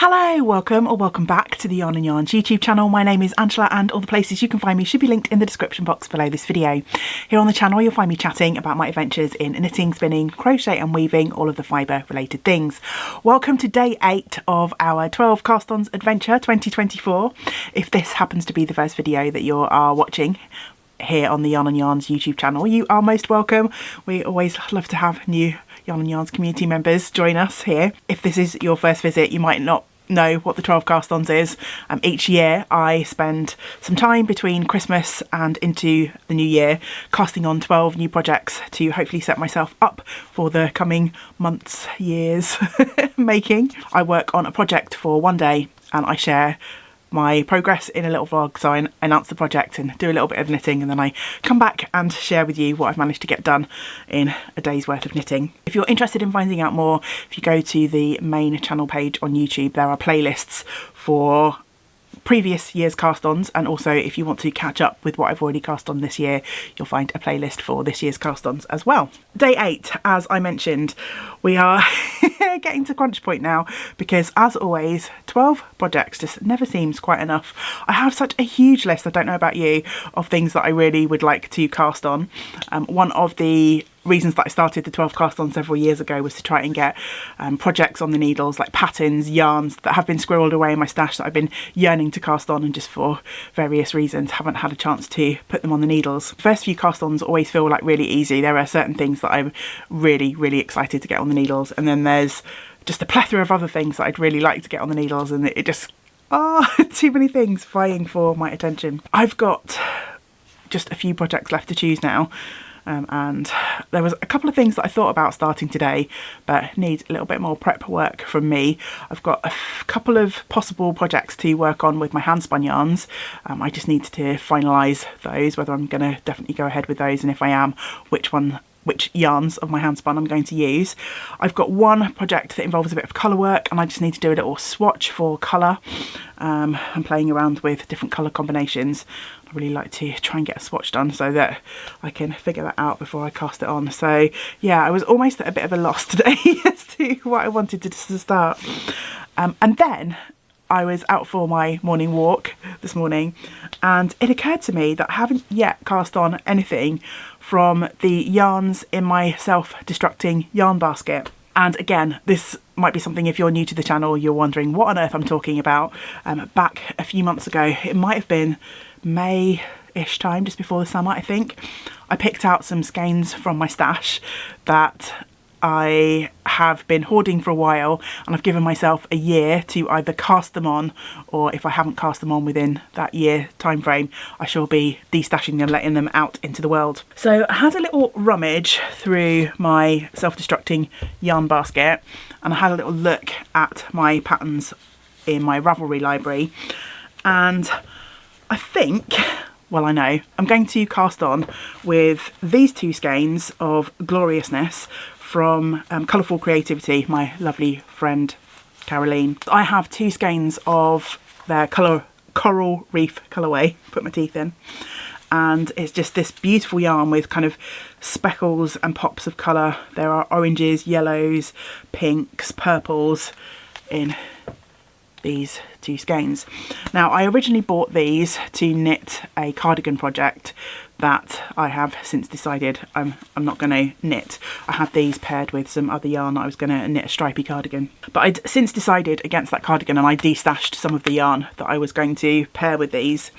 Hello, welcome or welcome back to the YarnNYarns YouTube channel. My name is Angela and all the places you can find me should be linked in the description box below this video. Here on the channel you'll find me chatting about my adventures in knitting, spinning, crochet and weaving, all of the fibre related things. Welcome to day 8 of our 12 cast-ons adventure 2024. If this happens to be the first video that you are watching here on the YarnNYarns YouTube channel, you are most welcome. We always love to have new YarnNYarns community members join us here. If this is your first visit, you might not know what the 12 cast-ons is. Each year I spend some time between Christmas and into the new year casting on 12 new projects to hopefully set myself up for the coming months, years making. I work on a project for one day and I share my progress in a little vlog, so I announce the project and do a little bit of knitting, and then I come back and share with you what I've managed to get done in a day's worth of knitting. If you're interested in finding out more, if you go to the main channel page on YouTube, there are playlists for previous year's cast-ons, and also if you want to catch up with what I've already cast on this year, you'll find a playlist for this year's cast-ons as well. Day 8, as I mentioned, we are getting to crunch point now because, as always, 12 projects just never seems quite enough. I have such a huge list, I don't know about you, of things that I really would like to cast on. One of the reasons that I started the 12 cast-on several years ago was to try and get projects on the needles, like patterns, yarns that have been squirreled away in my stash that I've been yearning to cast on and just for various reasons haven't had a chance to put them on the needles. The first few cast-ons always feel like really easy. There are certain things that I'm really excited to get on the needles, and then there's just a plethora of other things that I'd really like to get on the needles, and it just too many things vying for my attention. I've got just a few projects left to choose now. And there was a couple of things that I thought about starting today but need a little bit more prep work from me. I've got a couple of possible projects to work on with my hand spun yarns. I just need to finalise those, whether I'm going to definitely go ahead with those, and if I am, which yarns of my hand spun I'm going to use. I've got one project that involves a bit of colour work and I just need to do a little swatch for colour. I'm playing around with different colour combinations. I really like to try and get a swatch done so that I can figure that out before I cast it on. So yeah, I was almost at a bit of a loss today as to what I wanted to start. And then I was out for my morning walk this morning and it occurred to me that I haven't yet cast on anything from the yarns in my self-destructing yarn basket. And again, this might be something, if you're new to the channel, you're wondering what on earth I'm talking about. Back a few months ago, it might have been May-ish time, just before the summer I think, I picked out some skeins from my stash that I have been hoarding for a while, and I've given myself a year to either cast them on, or if I haven't cast them on within that year time frame, I shall be destashing them, letting them out into the world. So I had a little rummage through my self-destructing yarn basket and I had a little look at my patterns in my Ravelry library, and I think, well, I know I'm going to cast on with these two skeins of Gloriousness from Colourful Creativity, my lovely friend Caroline. I have two skeins of their Coral Reef colourway, put my teeth in, and it's just this beautiful yarn with kind of speckles and pops of colour. There are oranges, yellows, pinks, purples in these two skeins. Now, I originally bought these to knit a cardigan project that I have since decided I'm not going to knit. I had these paired with some other yarn that I was going to knit a stripy cardigan, but I'd since decided against that cardigan and I destashed some of the yarn that I was going to pair with these.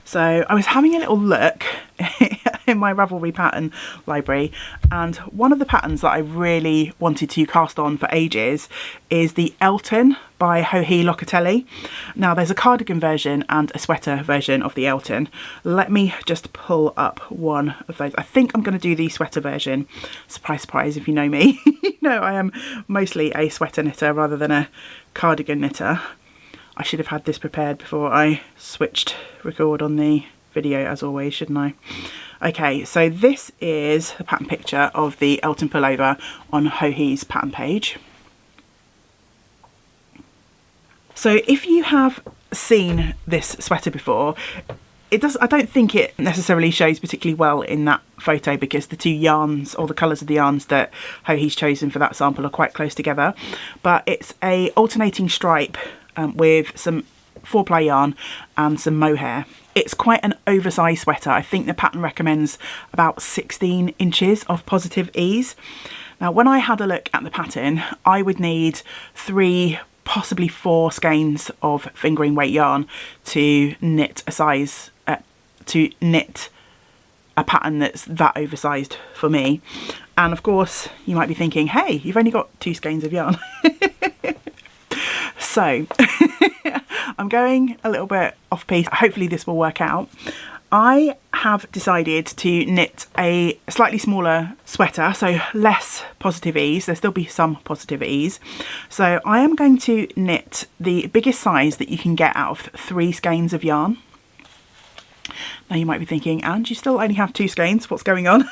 So I was having a little look in my Ravelry pattern library, and one of the patterns that I really wanted to cast on for ages is the Elton by Mohair Locatelli. Now, there's a cardigan version and a sweater version of the Elton. Let me just pull up one of those. I think I'm going to do the sweater version. Surprise, surprise, if you know me. You know I am mostly a sweater knitter rather than a cardigan knitter. I should have had this prepared before I switched record on the video, as always, shouldn't I? Okay, so this is the pattern picture of the Elton pullover on Mohair's pattern page. So if you have seen this sweater before, I don't think it necessarily shows particularly well in that photo because the two yarns, or the colours of the yarns that Hohi's chosen for that sample, are quite close together. But it's a alternating stripe with some 4-ply yarn and some mohair. It's quite an oversized sweater. I think the pattern recommends about 16 inches of positive ease. Now, when I had a look at the pattern, I would need 3, possibly 4 skeins of fingering weight yarn to knit a pattern that's that oversized for me. And of course, you might be thinking, hey, you've only got 2 skeins of yarn. So I'm going a little bit off piece. Hopefully this will work out. I have decided to knit a slightly smaller sweater, so less positive ease. There'll still be some positive ease. So I am going to knit the biggest size that you can get out of 3 skeins of yarn. Now you might be thinking, and you still only have 2 skeins, what's going on?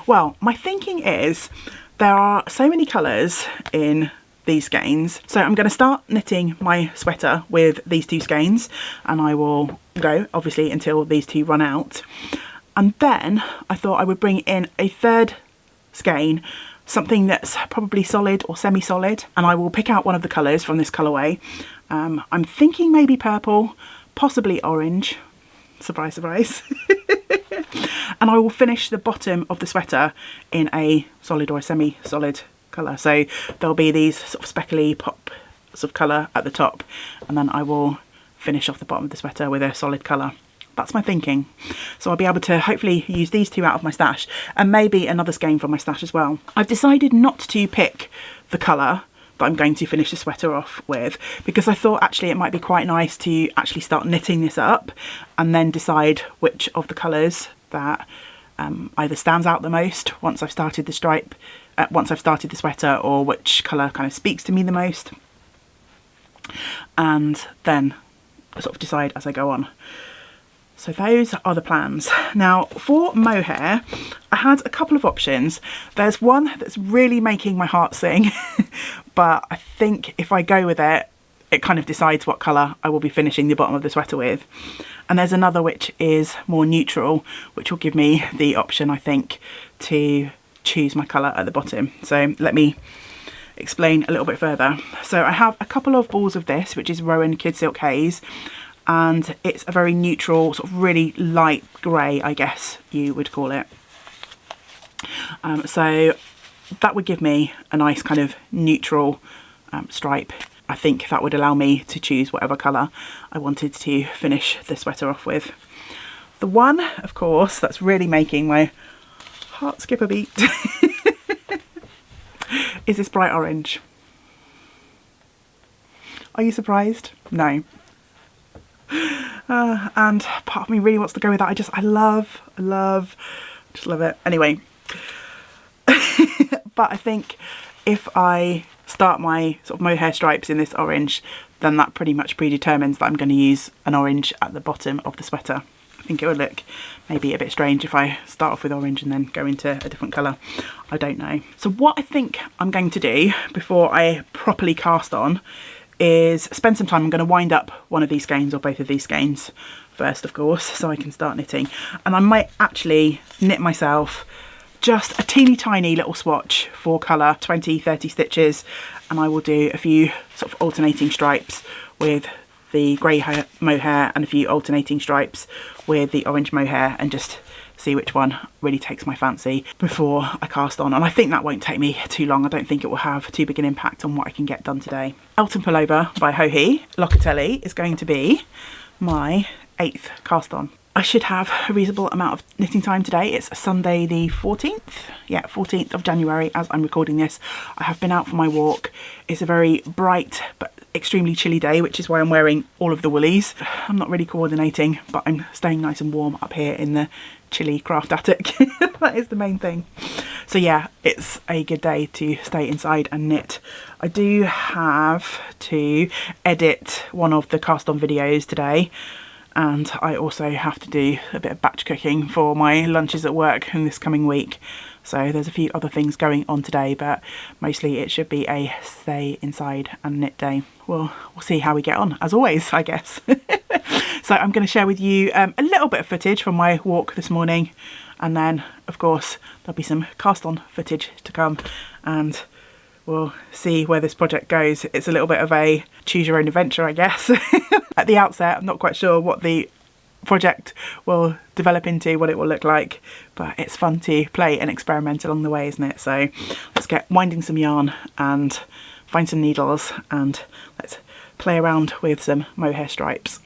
Well, my thinking is there are so many colours in these skeins, so I'm going to start knitting my sweater with these 2 skeins, and I will go obviously until these 2 run out. And then I thought I would bring in a 3rd skein, something that's probably solid or semi-solid, and I will pick out one of the colours from this colourway. I'm thinking maybe purple, possibly orange, surprise surprise. And I will finish the bottom of the sweater in a solid or a semi-solid colour. So there'll be these sort of speckly pops of colour at the top, and then I will finish off the bottom of the sweater with a solid colour. That's my thinking. So I'll be able to hopefully use these 2 out of my stash, and maybe another skein from my stash as well. I've decided not to pick the colour that I'm going to finish the sweater off with, because I thought actually it might be quite nice to actually start knitting this up and then decide which of the colours that either stands out the most once I've started the stripe, once I've started the sweater, or which colour kind of speaks to me the most, and then sort of decide as I go on. So those are the plans. Now for mohair, I had a couple of options. There's one that's really making my heart sing, but I think if I go with it, it kind of decides what colour I will be finishing the bottom of the sweater with. And there's another which is more neutral, which will give me the option, I think, to choose my colour at the bottom. So let me explain a little bit further. So I have a couple of balls of this, which is Rowan Kid Silk Haze, and it's a very neutral, sort of really light grey, I guess you would call it. So that would give me a nice kind of neutral stripe. I think that would allow me to choose whatever colour I wanted to finish the sweater off with. The one, of course, that's really making my heart skip a beat is this bright orange. Are you surprised? No. And part of me really wants to go with that. I love it. Anyway, but I think if I start my sort of mohair stripes in this orange, then that pretty much predetermines that I'm going to use an orange at the bottom of the sweater. I think it would look maybe a bit strange if I start off with orange and then go into a different colour. I don't know. So what I think I'm going to do before I properly cast on is spend some time. I'm going to wind up one of these skeins, or both of these skeins first, of course, so I can start knitting. And I might actually knit myself just a teeny tiny little swatch for colour, 20-30 stitches, and I will do a few sort of alternating stripes with the grey mohair and a few alternating stripes with the orange mohair, and just see which one really takes my fancy before I cast on. And I think that won't take me too long. I don't think it will have too big an impact on what I can get done today. Elton Pullover by Hohi Locatelli is going to be my 8th cast on. I should have a reasonable amount of knitting time today. It's Sunday the 14th. Yeah, 14th of January as I'm recording this. I have been out for my walk. It's a very bright but extremely chilly day, which is why I'm wearing all of the woolies. I'm not really coordinating, but I'm staying nice and warm up here in the chilly craft attic. That is the main thing. So yeah, it's a good day to stay inside and knit. I do have to edit one of the cast on videos today, and I also have to do a bit of batch cooking for my lunches at work in this coming week. So there's a few other things going on today, but mostly it should be a stay inside and knit day. We'll see how we get on, as always, I guess. So I'm going to share with you a little bit of footage from my walk this morning, and then of course there'll be some cast on footage to come, and we'll see where this project goes. It's a little bit of a choose your own adventure, I guess. At the outset, I'm not quite sure what the project will develop into, what it will look like, but it's fun to play and experiment along the way, isn't it? So let's get winding some yarn and find some needles, and let's play around with some mohair stripes.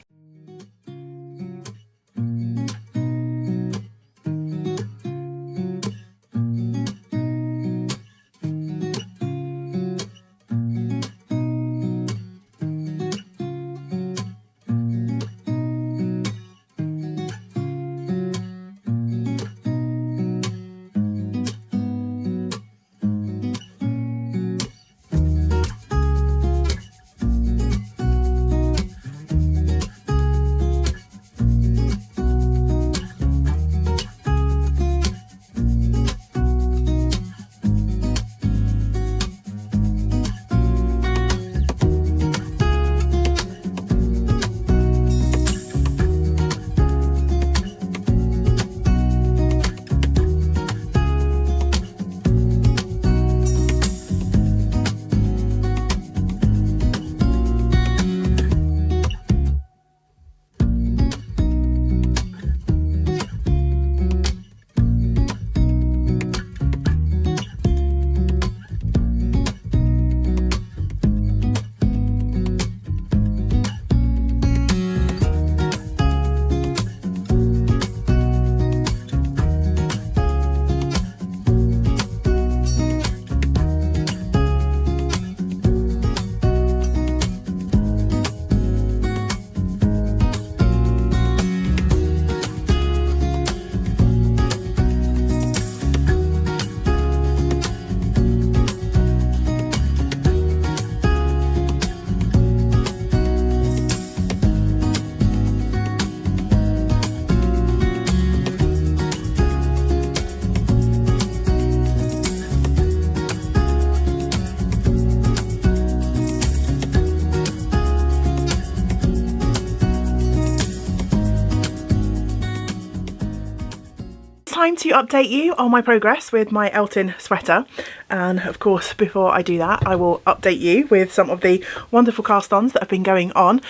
Time to update you on my progress with my Elton sweater, and of course before I do that I will update you with some of the wonderful cast-ons that have been going on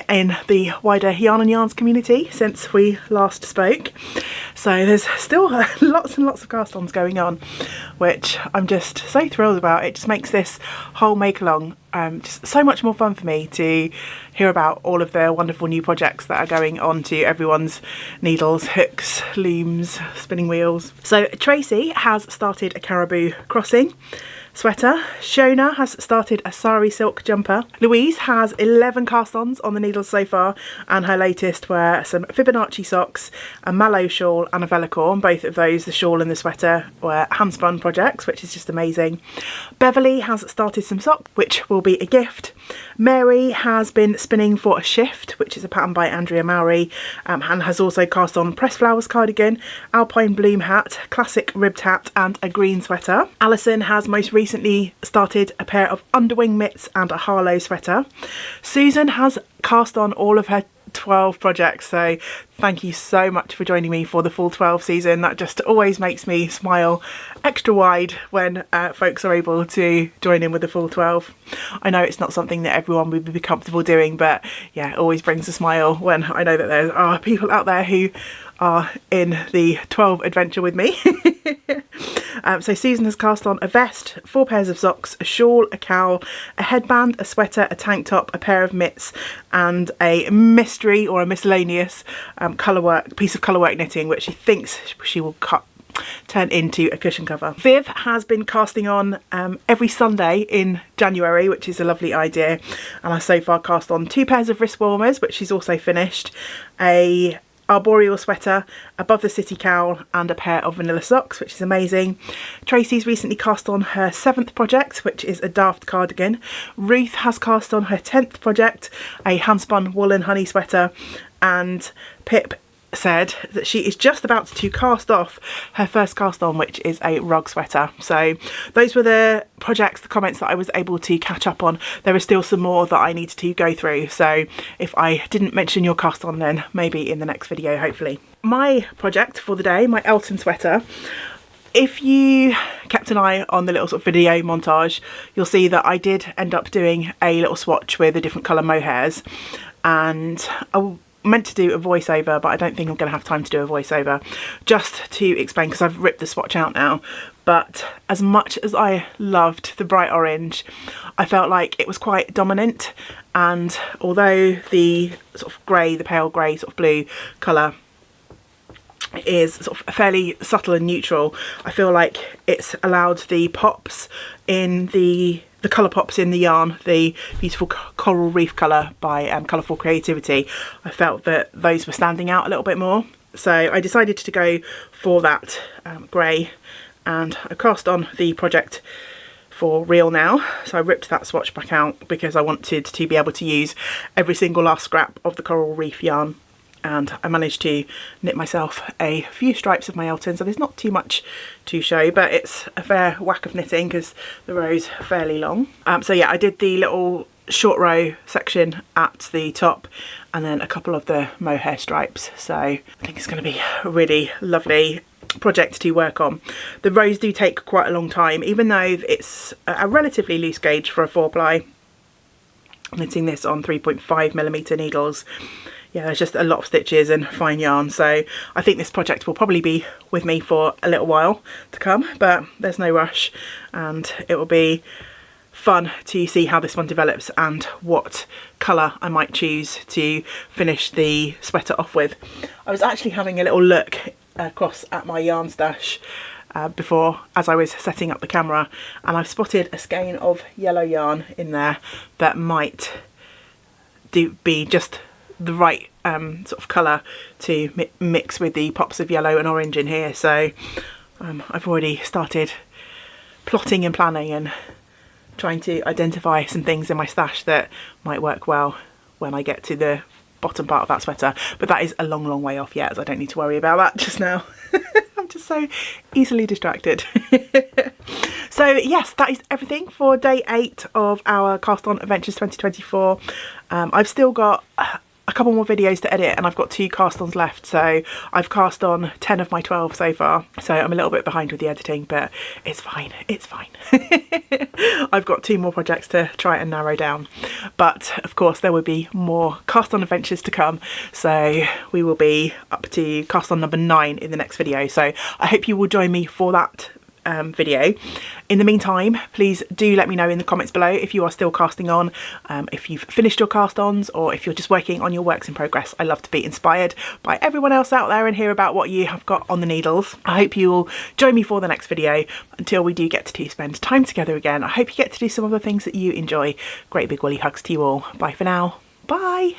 in the wider Yarn and Yarns community since we last spoke. So there's still lots and lots of cast-ons going on, which I'm just so thrilled about. It just makes this whole make-along just so much more fun for me to hear about all of the wonderful new projects that are going on to everyone's needles, hooks, looms, spinning wheels. So Tracy has started a caribou crossing sweater. Shona has started a sari silk jumper. Louise has 11 cast-ons on the needles so far, and her latest were some Fibonacci socks, a mallow shawl and a velour. Both of those, the shawl and the sweater, were hand-spun projects, which is just amazing. Beverly has started some socks, which will be a gift. Mary has been spinning for a shift, which is a pattern by Andrea Mowry, and has also cast on pressed flowers cardigan, alpine bloom hat, classic ribbed hat and a green sweater. Alison has most recently started a pair of underwing mitts and a Harlow sweater. Susan has cast on all of her 12 projects, so thank you so much for joining me for the full 12 season. That just always makes me smile extra wide when folks are able to join in with the full 12. I know it's not something that everyone would be comfortable doing, but yeah, it always brings a smile when I know that there are people out there who are in the 12 adventure with me. So Susan has cast on a vest, 4 pairs of socks, a shawl, a cowl, a headband, a sweater, a tank top, a pair of mitts and a mystery or a miscellaneous piece of colourwork knitting, which she thinks she will turn into a cushion cover. Viv has been casting on every Sunday in January, which is a lovely idea, and I so far cast on 2 pairs of wrist warmers, which she's also finished, a arboreal sweater, above the city cowl and a pair of vanilla socks, which is amazing. Tracy's recently cast on her 7th project, which is a daft cardigan. Ruth has cast on her 10th project, a handspun woolen honey sweater, and Pip said that she is just about to cast off her first cast on, which is a rug sweater. So those were the projects, the comments that I was able to catch up on. There is still some more that I need to go through, so if I didn't mention your cast on, then maybe in the next video, hopefully. My project for the day, my Elton sweater. If you kept an eye on the little sort of video montage, you'll see that I did end up doing a little swatch with the different colour mohairs, and I meant to do a voiceover, but I don't think I'm going to have time to do a voiceover, just to explain, because I've ripped the swatch out now. But as much as I loved the bright orange, I felt like it was quite dominant, and although the sort of grey, the pale grey sort of blue colour is sort of fairly subtle and neutral, I feel like it's allowed the pops in the colour pops in the yarn, the beautiful coral reef colour by Colourful Creativity. I felt that those were standing out a little bit more, so I decided to go for that grey, and I cast on the project for real now. So I ripped that swatch back out because I wanted to be able to use every single last scrap of the coral reef yarn, and I managed to knit myself a few stripes of my Elton, so there's not too much to show, but it's a fair whack of knitting because the row's fairly long. So yeah, I did the little short row section at the top and then a couple of the mohair stripes, so I think it's going to be a really lovely project to work on. The rows do take quite a long time, even though it's a relatively loose gauge for a 4-ply. Knitting this on 3.5mm needles. Yeah, there's just a lot of stitches and fine yarn, so I think this project will probably be with me for a little while to come, but there's no rush, and it will be fun to see how this one develops and what colour I might choose to finish the sweater off with. I was actually having a little look across at my yarn stash before, as I was setting up the camera, and I've spotted a skein of yellow yarn in there that might be just the right sort of colour to mix with the pops of yellow and orange in here, so I've already started plotting and planning and trying to identify some things in my stash that might work well when I get to the bottom part of that sweater, but that is a long way off yet, as I don't need to worry about that just now. I'm just so easily distracted. So yes, that is everything for day 8 of our Cast On Adventures 2024. I've still got a couple more videos to edit, and I've got 2 cast-ons left, so I've cast on 10 of my 12 so far, so I'm a little bit behind with the editing, but it's fine, it's fine. I've got 2 more projects to try and narrow down, but of course there will be more cast-on adventures to come, so we will be up to cast-on number 9 in the next video, so I hope you will join me for that video. In the meantime, please do let me know in the comments below if you are still casting on, if you've finished your cast-ons, or if you're just working on your works in progress. I love to be inspired by everyone else out there and hear about what you have got on the needles. I hope you will join me for the next video. Until we do get to spend time together again, I hope you get to do some of the things that you enjoy. Great big woolly hugs to you all. Bye for now. Bye.